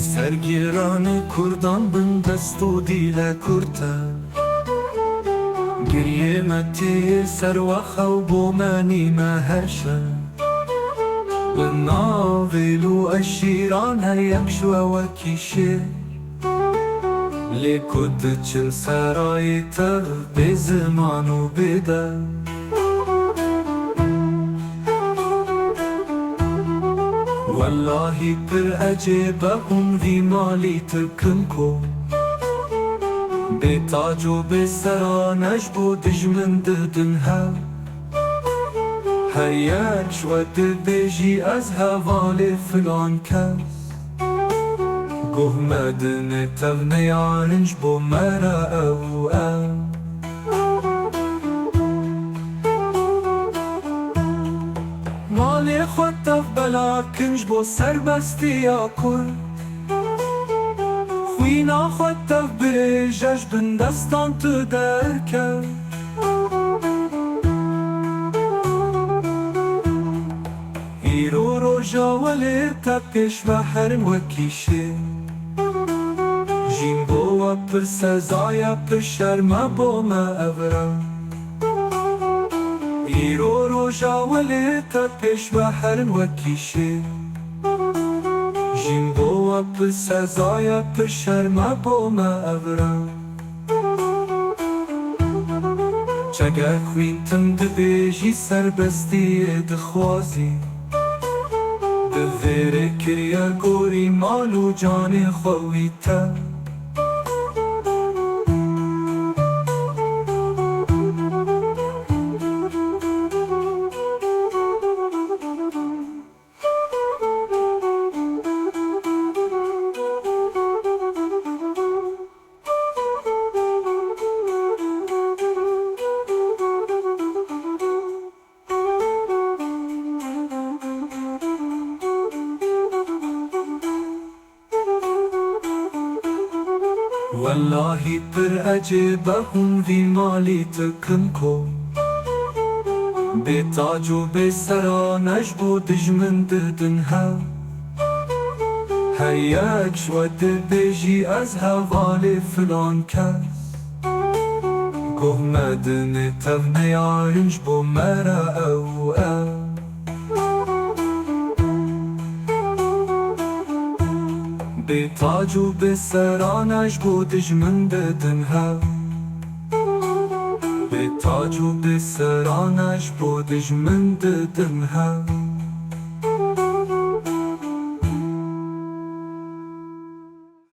سرگیران کردان بن دست و دیل کرده گریه متی سر و خواب و منی مهرشه لناویلو اشیران یکشو و کیشه لیکود چل سرای تر به زمان و بده والله پر عجیبه اون وی مالی ترکن کو به تاج و به سرانش بو دجمن ددن ها هیچ و دل بیجی از حوال فلان کس گوه مدن تونیانش بو مرا او مالی خود تف بلا کنج بو سر بستی یا کرد خوینا خود تف بریجش بن دستان تو در کرد ایرو روژا ولی تپش و حرم و کیشه جیم بو و پر سزای پر شرم بو ما اورم ایرو روژا ولی تپش و حرم و کیشه جیم بو و پر سزای پر شرم بو ما اورم چگه خوین تم دبیجی سر بستی دخوازی دفیر کریا گوری مالو جان خوی تا والله پر عجیبه اون وی مالی تکن کو به تاج و به سرانش بو دجمن ددن ها هیچ و دل بیجی از حوال فلان کس گوه مدن تونیانش بو مرا او به تاج و به سرانش بو دجمن ددن ها به تاج و به سرانش بو دجمن ددن ها